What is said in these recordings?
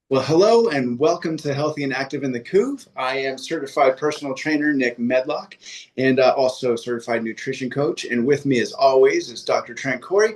Well, hello and welcome to Healthy and Active in the Couve. I am certified personal trainer Nick Medlock and also certified nutrition coach. And with me, as always, is Dr. Trent Corey,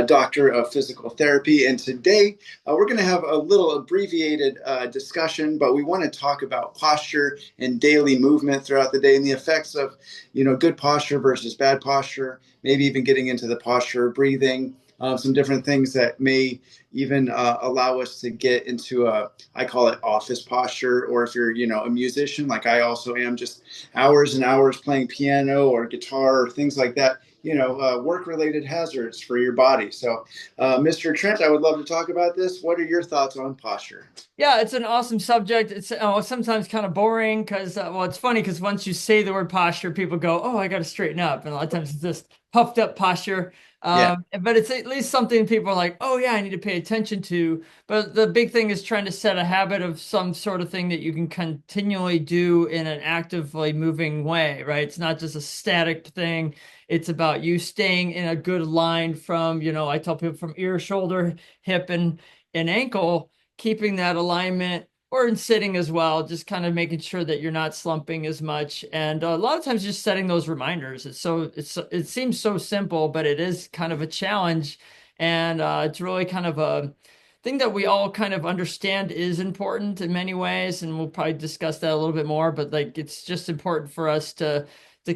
doctor of physical therapy. And today we're going to have a little abbreviated discussion, but we want to talk about posture and daily movement throughout the day and the effects of, good posture versus bad posture, maybe even getting into the posture of breathing. Some different things that may even allow us to get into I call it office posture, or if you're, a musician, like I also am, just hours and hours playing piano or guitar or things like that, work-related hazards for your body. So, Mr. Trent, I would love to talk about this. What are your thoughts on posture? Yeah, it's an awesome subject. It's sometimes kind of boring because, well, it's funny because once you say the word posture, people go, "Oh, I got to straighten up," and a lot of times it's just puffed up posture. Yeah. But it's at least something people are like, "Oh, yeah, I need to pay attention to." But the big thing is trying to set a habit of some sort of thing that you can continually do in an actively moving way, right? It's not just a static thing. It's about you staying in a good line from, I tell people from ear, shoulder, hip, and ankle, keeping that alignment, or in sitting as well, just kind of making sure that you're not slumping as much. And a lot of times just setting those reminders. It seems so simple, but it is kind of a challenge. And it's really kind of a thing that we all kind of understand is important in many ways. And we'll probably discuss that a little bit more, but like it's just important for us to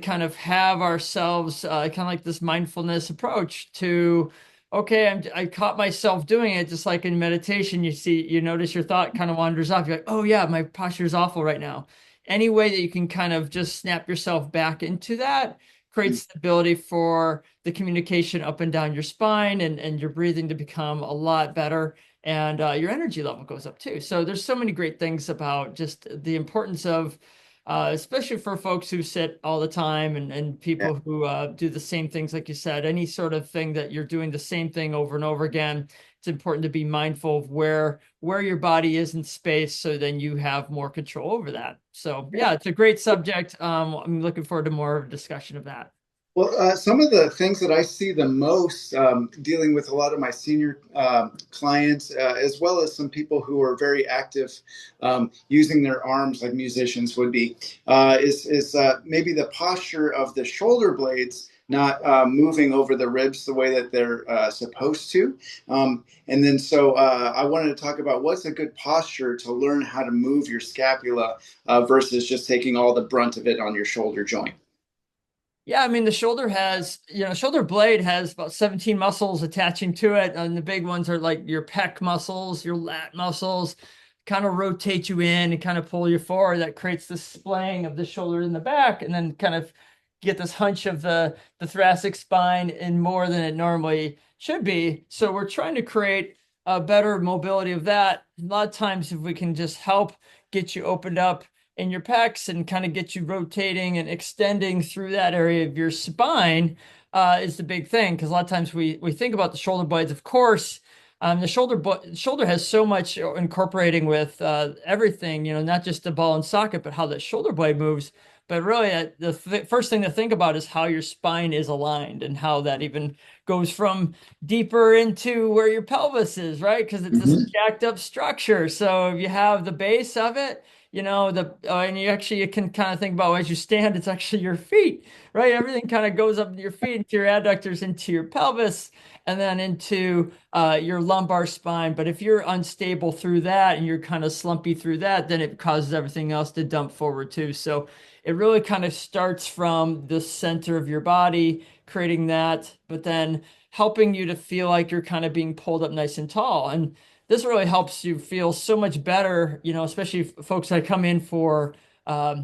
kind of have ourselves kind of like this mindfulness approach to, okay, I caught myself doing it, just like in meditation. You notice your thought kind of wanders off. You're like, oh yeah, my posture is awful right now. Any way that you can kind of just snap yourself back into that creates the ability for the communication up and down your spine, and your breathing to become a lot better. And your energy level goes up too. So there's so many great things about just the importance of especially for folks who sit all the time, and Yeah. people who do the same things, like you said, any sort of thing that you're doing the same thing over and over again. It's important to be mindful of where your body is in space, so then you have more control over that. So yeah, it's a great subject. I'm looking forward to more discussion of that. Well, some of the things that I see the most dealing with a lot of my senior clients, as well as some people who are very active using their arms, like musicians would be, is maybe the posture of the shoulder blades not moving over the ribs the way that they're supposed to. And then, so I wanted to talk about what's a good posture to learn how to move your scapula versus just taking all the brunt of it on your shoulder joint. Yeah, I mean, the shoulder has, shoulder blade has about 17 muscles attaching to it. And the big ones are like your pec muscles, your lat muscles, kind of rotate you in and kind of pull you forward. That creates this splaying of the shoulder in the back, and then kind of get this hunch of the thoracic spine in more than it normally should be. So we're trying to create a better mobility of that. A lot of times, if we can just help get you opened up in your pecs and kind of get you rotating and extending through that area of your spine, is the big thing. Because a lot of times we think about the shoulder blades, of course. The shoulder has so much incorporating with everything, not just the ball and socket, but how the shoulder blade moves. But really, first thing to think about is how your spine is aligned, and how that even goes from deeper into where your pelvis is, right? Because it's a Mhm. jacked up structure. So if you have the base of it, and you can kind of think about, as you stand, it's actually your feet, right? Everything kind of goes up to your feet, into your adductors, into your pelvis, and then into your lumbar spine. But if you're unstable through that, and you're kind of slumpy through that, then it causes everything else to dump forward too. So it really kind of starts from the center of your body, creating that, but then helping you to feel like you're kind of being pulled up nice and tall. And this really helps you feel so much better, especially folks that come in for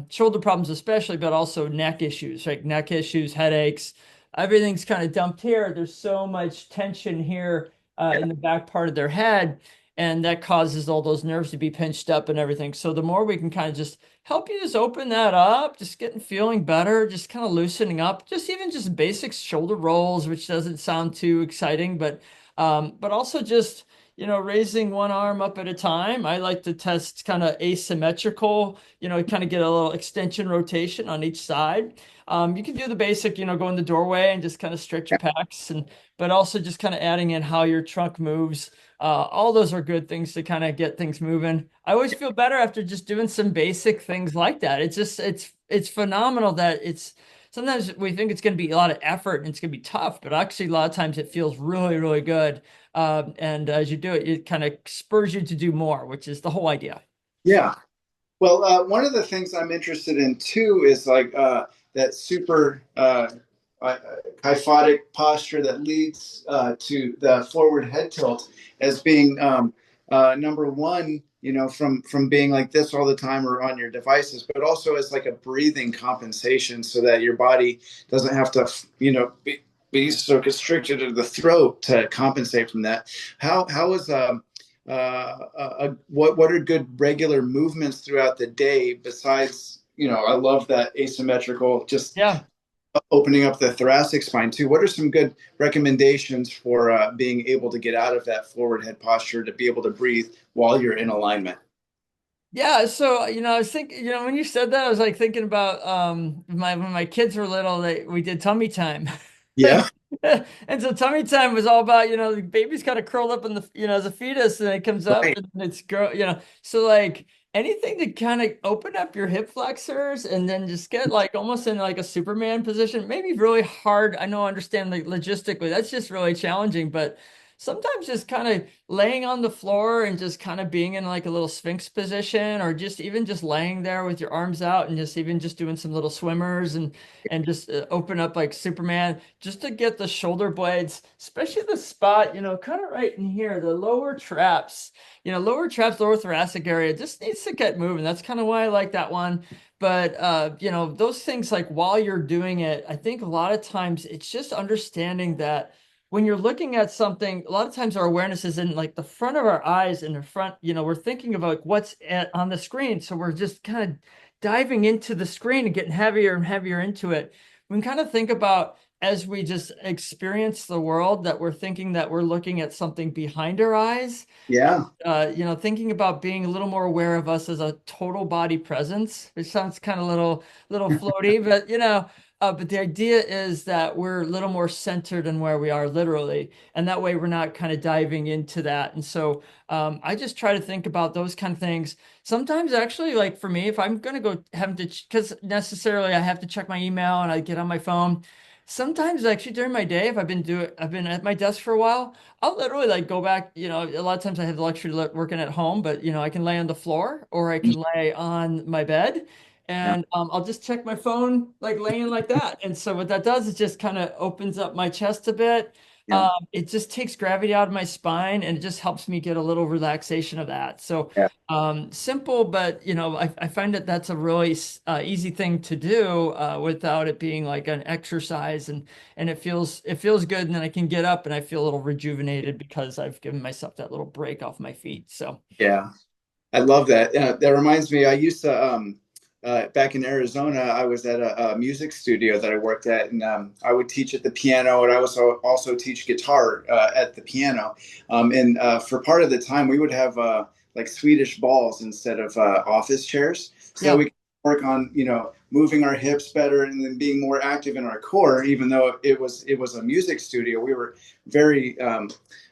shoulder problems, especially, but also neck issues, like neck issues, headaches. Everything's kind of dumped here. There's so much tension here in the back part of their head, and that causes all those nerves to be pinched up and everything. So the more we can kind of just help you just open that up, just getting feeling better, just kind of loosening up, just even just basic shoulder rolls, which doesn't sound too exciting, but also just raising one arm up at a time. I like to test kind of asymmetrical, kind of get a little extension rotation on each side. You can do the basic, go in the doorway and just kind of stretch your pecs, but also just kind of adding in how your trunk moves. All those are good things to kind of get things moving. I always feel better after just doing some basic things like that. It's phenomenal that it's sometimes we think it's going to be a lot of effort and it's going to be tough, but actually a lot of times it feels really, really good. And as you do it, it kind of spurs you to do more, which is the whole idea. Yeah. Well, one of the things I'm interested in too is like that super uh, kyphotic posture that leads to the forward head tilt as being number one, from being like this all the time or on your devices, but also as like a breathing compensation so that your body doesn't have to, be so constricted to the throat to compensate from that. How is what are good regular movements throughout the day besides, I love that asymmetrical, just Yeah. opening up the thoracic spine too. What are some good recommendations for being able to get out of that forward head posture to be able to breathe while you're in alignment? Yeah, so I was thinking, when you said that, I was like thinking about when my kids were little, we did tummy time. Yeah. And so tummy time was all about, the baby's kind of curled up in the, as a fetus and it comes up Right. and it's grow, so like anything to kind of open up your hip flexors and then just get like almost in like a Superman position, maybe really hard. I know, I understand like logistically, that's just really challenging, but sometimes just kind of laying on the floor and just kind of being in like a little sphinx position or just even just laying there with your arms out and just even just doing some little swimmers and just open up like Superman just to get the shoulder blades, especially the spot, kind of right in here, the lower traps, lower thoracic area just needs to get moving. That's kind of why I like that one. But those things like while you're doing it, I think a lot of times it's just understanding that when you're looking at something, a lot of times our awareness is in like the front of our eyes in the front, we're thinking about like, on the screen. So we're just kind of diving into the screen and getting heavier and heavier into it. We can kind of think about as we just experience the world that we're thinking that we're looking at something behind our eyes, Yeah. thinking about being a little more aware of us as a total body presence, which sounds kind of little floaty, but but the idea is that we're a little more centered in where we are literally, and that way we're not kind of diving into that. And so I just try to think about those kind of things. Sometimes actually, like for me, if I'm gonna go having to, because necessarily I have to check my email and I get on my phone. Sometimes actually during my day, if I've been at my desk for a while. I'll literally like go back, a lot of times I have the luxury of working at home, but I can lay on the floor or I can lay on my bed Yeah. and I'll just check my phone like laying like that. And so what that does is just kind of opens up my chest a bit. Yeah. It just takes gravity out of my spine and it just helps me get a little relaxation of that. So Yeah. simple, but I find that that's a really easy thing to do without it being like an exercise and it feels good and then I can get up and I feel a little rejuvenated because I've given myself that little break off my feet. So Yeah. I love that. That reminds me, I used to, back in Arizona, I was at a music studio that I worked at, and I would teach at the piano, and I also teach guitar at the piano. And for part of the time, we would have like Swedish balls instead of office chairs, so that we yeah. could work on, moving our hips better and then being more active in our core. Even though it was a music studio, we were very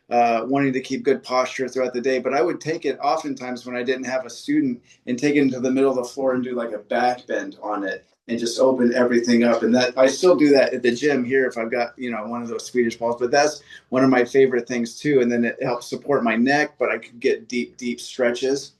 wanting to keep good posture throughout the day. But I would take it oftentimes when I didn't have a student and take it into the middle of the floor and do like a back bend on it and just open everything up. And that I still do that at the gym here if I've got, one of those Swedish balls. But that's one of my favorite things too. And then it helps support my neck, but I could get deep, deep stretches.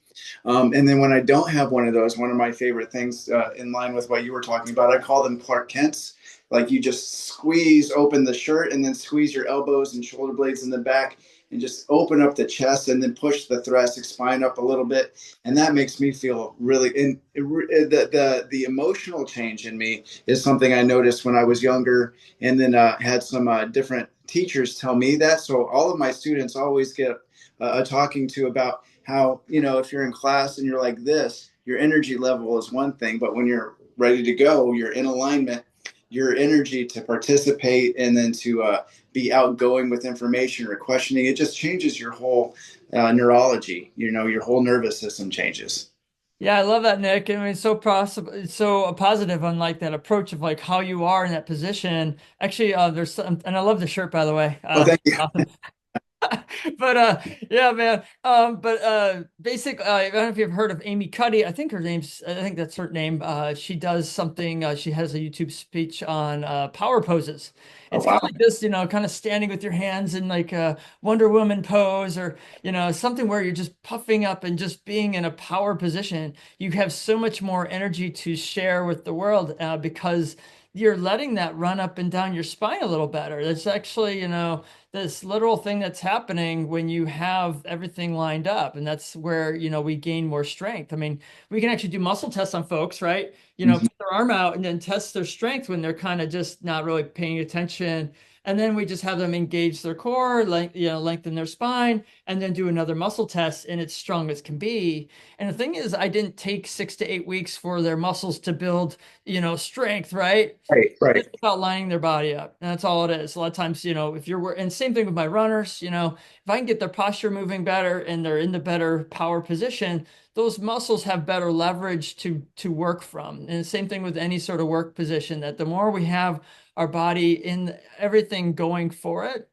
And then when I don't have one of those, one of my favorite things in line with what you were talking about, I call them Clark Kents. Like you just squeeze open the shirt and then squeeze your elbows and shoulder blades in the back and just open up the chest and then push the thoracic spine up a little bit. And that makes me feel really the emotional change in me is something I noticed when I was younger and then had some different teachers tell me that. So all of my students always get a talking to about how, if you're in class and you're like this, your energy level is one thing, but when you're ready to go, you're in alignment, your energy to participate and then to be outgoing with information or questioning. It just changes your whole neurology. Your whole nervous system changes. Yeah, I love that, Nick. I mean, it's so possible, it's so positive on like that approach of like how you are in that position. Actually, there's some, and I love the shirt, by the way. Oh, thank you. But yeah, man. But basic I don't know if you've heard of Amy Cuddy. I think that's her name. She does something, she has a YouTube speech on power poses. Oh, It's kind wow. of like this, kind of standing with your hands in like a Wonder Woman pose, or something where you're just puffing up and just being in a power position. You have so much more energy to share with the world, because you're letting that run up and down your spine a little better. That's actually, this literal thing that's happening when you have everything lined up. And that's where, we gain more strength. I mean, we can actually do muscle tests on folks, right? Mhm. Put their arm out and then test their strength when they're kind of just not really paying attention. And then we just have them engage their core, lengthen their spine, and then do another muscle test, and it's strong as can be. And the thing is, I didn't take 6 to 8 weeks for their muscles to build, strength, right? Right, right. Just about lining their body up. And that's all it is. A lot of times, if and same thing with my runners, if I can get their posture moving better and they're in the better power position, those muscles have better leverage to work from. And the same thing with any sort of work position, that the more we have our body in everything going for it,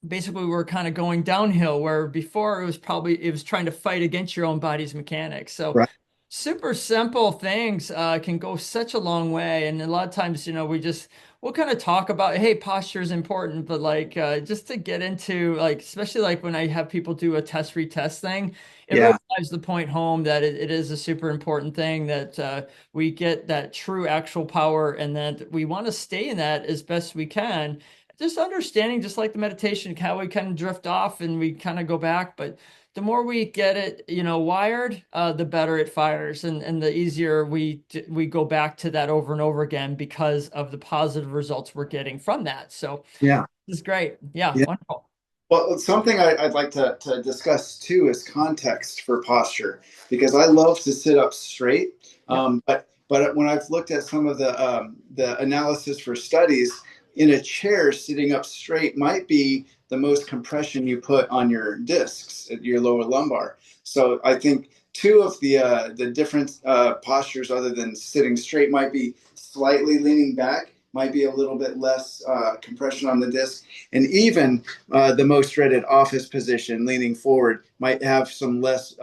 basically we're kind of going downhill, where before it was trying to fight against your own body's mechanics. So Right. super simple things can go such a long way. And a lot of times, we'll kind of talk about, hey, posture is important, but like just to get into like, especially like when I have people do a test retest thing, it really Yeah. drives the point home that it is a super important thing that we get that true actual power, and that we want to stay in that as best we can. Just understanding, just like the meditation, how we kind of drift off and we kind of go back, but the more we get it, wired, the better it fires, and the easier we go back to that over and over again because of the positive results we're getting from that. So Yeah. this is great. Yeah, Yeah. wonderful. Well, something I'd like to discuss too is context for posture, because I love to sit up straight. Yep. But when I've looked at some of the analysis for studies, in a chair, sitting up straight might be the most compression you put on your discs at your lower lumbar. So I think two of the different postures other than sitting straight might be slightly leaning back, might be a little bit less compression on the disc, and even the most dreaded office position, leaning forward, might have some less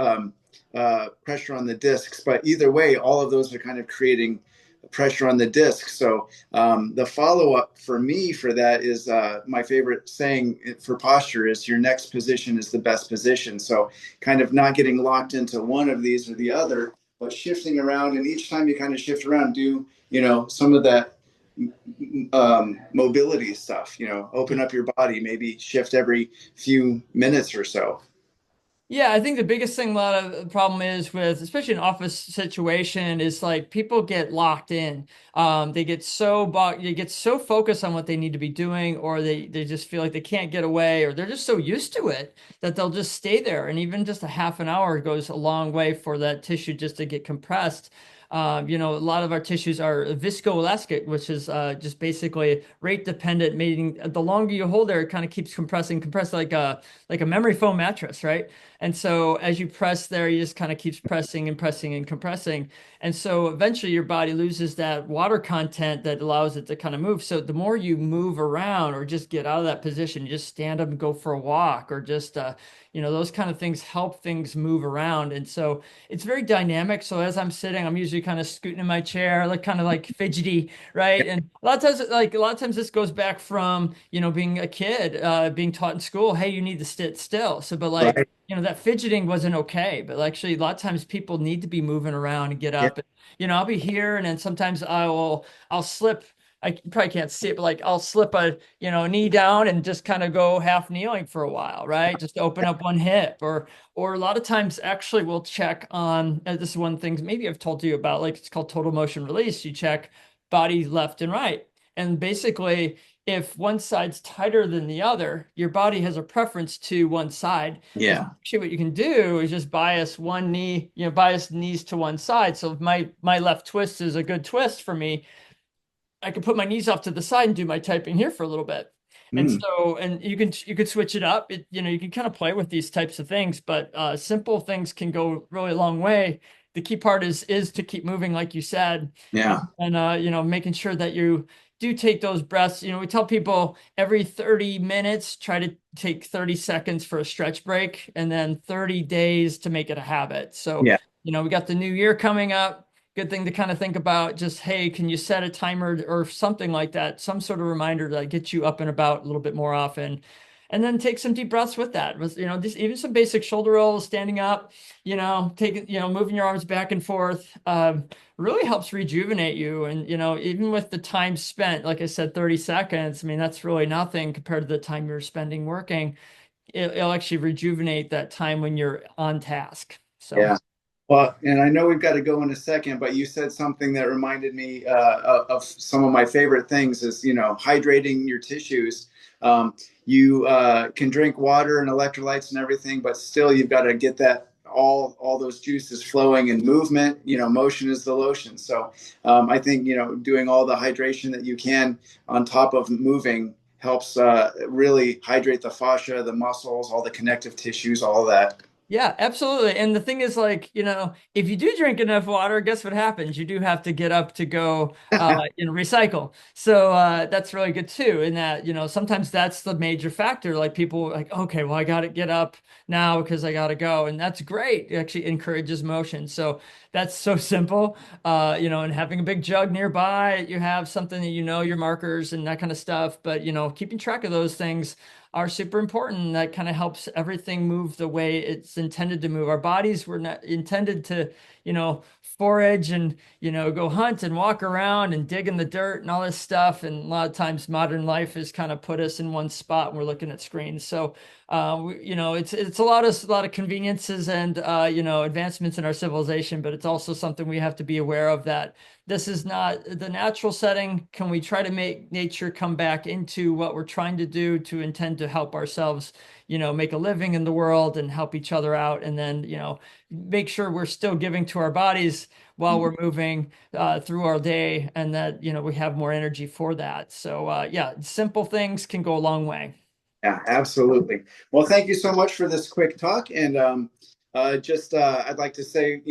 pressure on the discs. But either way, all of those are kind of creating pressure on the disc. So the follow up for me for that is my favorite saying for posture is your next position is the best position. So kind of not getting locked into one of these or the other, but shifting around. And each time you kind of shift around, do some of that mobility stuff. Open up your body, maybe shift every few minutes or so. Yeah, I think the biggest thing, a lot of the problem is with, especially an office situation, is like people get locked in. They get so focused on what they need to be doing, or they just feel like they can't get away, or they're just so used to it that they'll just stay there. And even just a half an hour goes a long way for that tissue just to get compressed. A lot of our tissues are viscoelastic, which is just basically rate dependent, meaning the longer you hold there, it kind of keeps compressed like a memory foam mattress, right? And so as you press there, you just kind of keeps pressing and pressing and compressing. And so eventually your body loses that water content that allows it to kind of move. So the more you move around or just get out of that position, you just stand up and go for a walk, or just, those kind of things help things move around. And so it's very dynamic. So as I'm sitting, I'm usually kind of scooting in my chair, like kind of like fidgety, right? And a lot of times this goes back from, being a kid, being taught in school, hey, you need to sit still. So, but like, Right. that fidgeting wasn't okay, but actually a lot of times people need to be moving around and get Yeah. up. And, I'll be here, and then sometimes I'll slip. I probably can't see it, but like I'll slip knee down and just kind of go half kneeling for a while, right? Just to open up one hip, or a lot of times actually we'll check on, this is one thing maybe I've told you about, like it's called total motion release. You check body left and right. And basically, if one side's tighter than the other, your body has a preference to one side. And so Yeah. actually what you can do is just bias one knee, bias knees to one side. So if my left twist is a good twist for me, I can put my knees off to the side and do my typing here for a little bit. And Mm, so, and you can switch it up. You can kind of play with these types of things, but simple things can go really a long way. The key part is to keep moving, like you said, yeah. and making sure that you do take those breaths. We tell people every 30 minutes, try to take 30 seconds for a stretch break, and then 30 days to make it a habit. So, Yeah. we got the new year coming up. Good thing to kind of think about, just, hey, can you set a timer or something like that? Some sort of reminder to get you up and about a little bit more often. And then take some deep breaths with that. Just even some basic shoulder rolls, standing up, taking, moving your arms back and forth. Really helps rejuvenate you. And, even with the time spent, like I said, 30 seconds, I mean, that's really nothing compared to the time you're spending working. It'll actually rejuvenate that time when you're on task. So. Yeah. Well, and I know we've got to go in a second, but you said something that reminded me of some of my favorite things is, hydrating your tissues. You can drink water and electrolytes and everything, but still you've got to get that all those juices flowing and movement. Motion is the lotion. So I think, doing all the hydration that you can on top of moving helps really hydrate the fascia, the muscles, all the connective tissues, all that. Yeah, absolutely. And the thing is, if you do drink enough water, guess what happens? You do have to get up to go, recycle. So that's really good too. In that, sometimes that's the major factor. Like people like, okay, well, I got to get up now because I got to go, and that's great. It actually encourages motion. So that's so simple. And having a big jug nearby, you have something that your markers and that kind of stuff. But keeping track of those things are super important. That kind of helps everything move the way it's intended to move. Our bodies were not intended to, forage and, go hunt and walk around and dig in the dirt and all this stuff. And a lot of times modern life has kind of put us in one spot when we're looking at screens. So, it's a lot of conveniences and, advancements in our civilization, but it's also something we have to be aware of, that this is not the natural setting. Can we try to make nature come back into what we're trying to do to intend to help ourselves, make a living in the world and help each other out? And then, make sure we're still giving to our bodies while we're moving through our day, and that, we have more energy for that. So, yeah, simple things can go a long way. Yeah, absolutely. Well, thank you so much for this quick talk. And I'd like to say,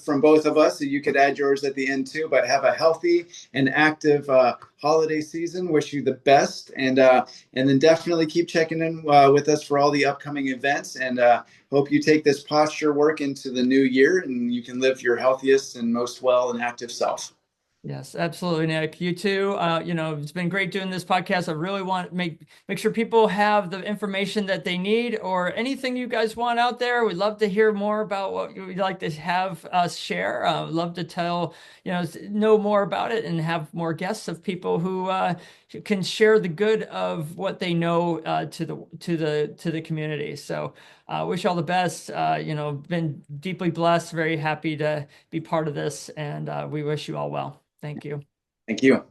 from both of us, that you could add yours at the end too, but have a healthy and active holiday season. Wish you the best. And then definitely keep checking in with us for all the upcoming events. And hope you take this posture work into the new year and you can live your healthiest and most well and active self. Yes, absolutely, Nick. You too. It's been great doing this podcast. I really want to make sure people have the information that they need, or anything you guys want out there. We'd love to hear more about what you'd like to have us share. Love to know more about it and have more guests of people who can share the good of what they know to the community. So, wish you all the best. Been deeply blessed, very happy to be part of this, and we wish you all well. Thank you. Thank you.